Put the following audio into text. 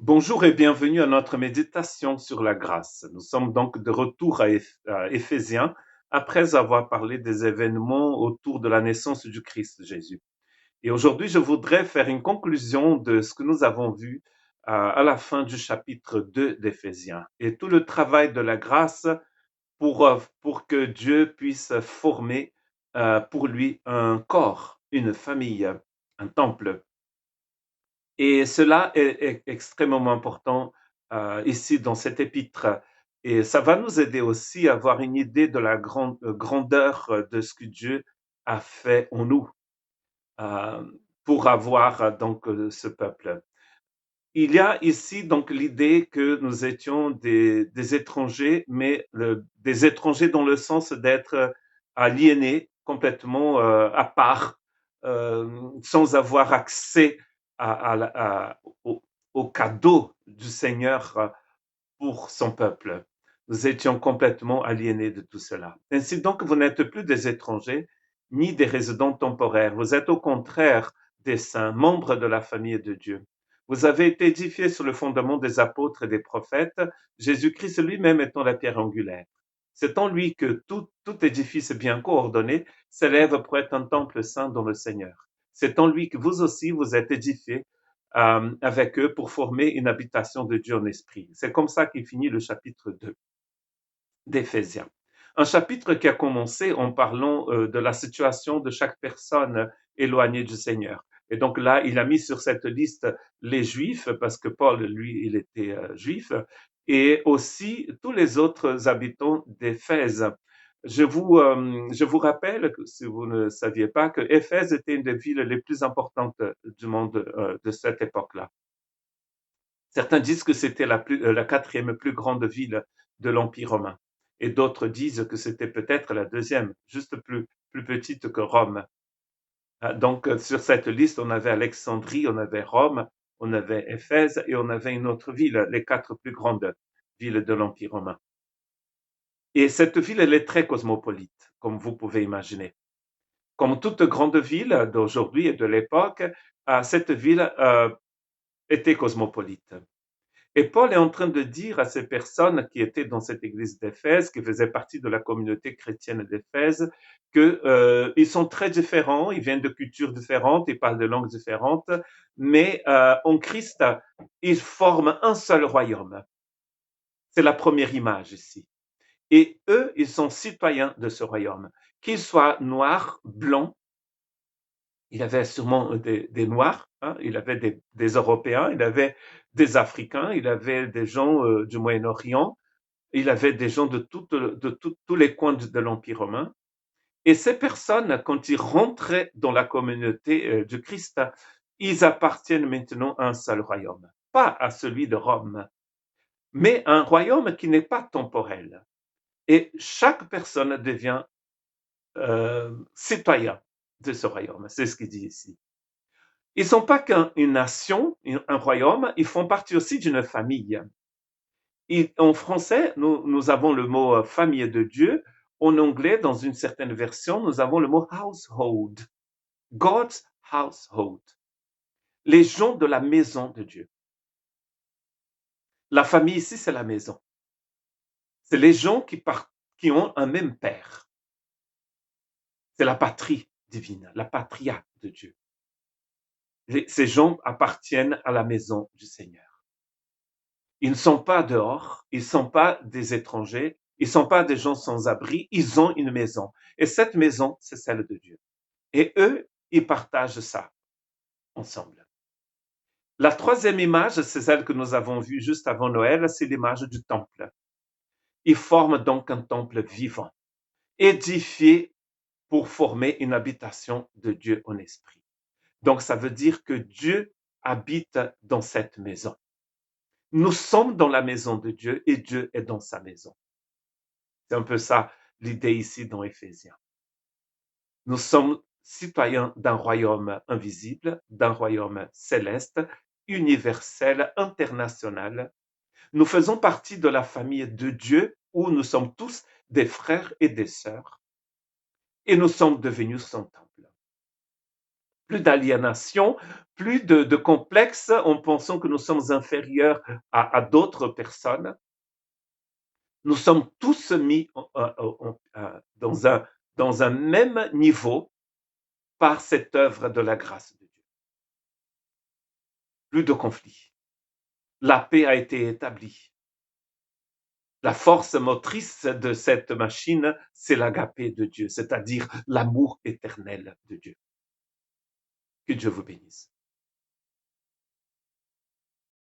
Bonjour et bienvenue à notre méditation sur la grâce. Nous sommes donc de retour à Éphésiens après avoir parlé des événements autour de la naissance du Christ Jésus. Et aujourd'hui, je voudrais faire une conclusion de ce que nous avons vu à la fin du chapitre 2 d'Éphésiens et tout le travail de la grâce pour que Dieu puisse former pour lui un corps, une famille, un temple. Et cela est extrêmement important ici dans cet épître. Et ça va nous aider aussi à avoir une idée de la grandeur de ce que Dieu a fait en nous euh, pour avoir donc ce peuple. Il y a ici donc l'idée que nous étions des étrangers, mais des étrangers dans le sens d'être aliénés, complètement à part, sans avoir accès au, au cadeau du Seigneur pour son peuple. Nous étions complètement aliénés de tout cela. Ainsi donc, vous n'êtes plus des étrangers ni des résidents temporaires. Vous êtes au contraire des saints, membres de la famille de Dieu. Vous avez été édifiés sur le fondement des apôtres et des prophètes, Jésus-Christ lui-même étant la pierre angulaire. C'est en lui que tout édifice bien coordonné s'élève pour être un temple saint dans le Seigneur. C'est en lui que vous aussi vous êtes édifiés avec eux pour former une habitation de Dieu en esprit. C'est comme ça qu'il finit le chapitre 2 d'Éphésiens. Un chapitre qui a commencé en parlant de la situation de chaque personne éloignée du Seigneur. Et donc là, il a mis sur cette liste les Juifs, parce que Paul, lui, il était juif, et aussi tous les autres habitants d'Éphèse. Je vous rappelle, si vous ne saviez pas, que Éphèse était une des villes les plus importantes du monde de cette époque-là. Certains disent que c'était la quatrième plus grande ville de l'Empire romain. Et d'autres disent que c'était peut-être la deuxième, juste plus petite que Rome. Donc, sur cette liste, on avait Alexandrie, on avait Rome, on avait Éphèse et on avait une autre ville, les quatre plus grandes villes de l'Empire romain. Et cette ville, elle est très cosmopolite, comme vous pouvez imaginer. Comme toute grande ville d'aujourd'hui et de l'époque, cette ville était cosmopolite. Et Paul est en train de dire à ces personnes qui étaient dans cette église d'Éphèse, qui faisaient partie de la communauté chrétienne d'Éphèse, que ils sont très différents, ils viennent de cultures différentes, ils parlent de langues différentes, mais en Christ, ils forment un seul royaume. C'est la première image ici. Et eux, ils sont citoyens de ce royaume. Qu'ils soient noirs, blancs, il avait sûrement des Noirs, hein, il avait des Européens, il avait des Africains, il avait des gens du Moyen-Orient, il avait des gens tous les coins de l'Empire romain. Et ces personnes, quand ils rentraient dans la communauté du Christ, ils appartiennent maintenant à un seul royaume, pas à celui de Rome, mais un royaume qui n'est pas temporel. Et chaque personne devient citoyen de ce royaume, c'est ce qu'il dit ici. Ils ne sont pas qu'une nation, un royaume, ils font partie aussi d'une famille. Et en français, nous avons le mot famille de Dieu. En anglais, dans une certaine version, nous avons le mot household. God's household. Les gens de la maison de Dieu. La famille ici, c'est la maison. C'est les gens qui ont un même père. C'est la patrie divine, la patria de Dieu. Ces gens appartiennent à la maison du Seigneur. Ils ne sont pas dehors, ils ne sont pas des étrangers, ils ne sont pas des gens sans abri, ils ont une maison. Et cette maison, c'est celle de Dieu. Et eux, ils partagent ça ensemble. La troisième image, c'est celle que nous avons vue juste avant Noël, c'est l'image du temple. Ils forment donc un temple vivant, édifié pour former une habitation de Dieu en esprit. Donc ça veut dire que Dieu habite dans cette maison. Nous sommes dans la maison de Dieu et Dieu est dans sa maison. C'est un peu ça l'idée ici dans Éphésiens. Nous sommes citoyens d'un royaume invisible, d'un royaume céleste, universel, international. Nous faisons partie de la famille de Dieu où nous sommes tous des frères et des sœurs et nous sommes devenus son temple. plus d'aliénation, plus de complexe en pensant que nous sommes inférieurs à d'autres personnes. Nous sommes tous mis dans un même niveau par cette œuvre de la grâce de Dieu. Plus de conflits. La paix a été établie. La force motrice de cette machine, c'est l'agapé de Dieu, c'est-à-dire l'amour éternel de Dieu. Que Dieu vous bénisse.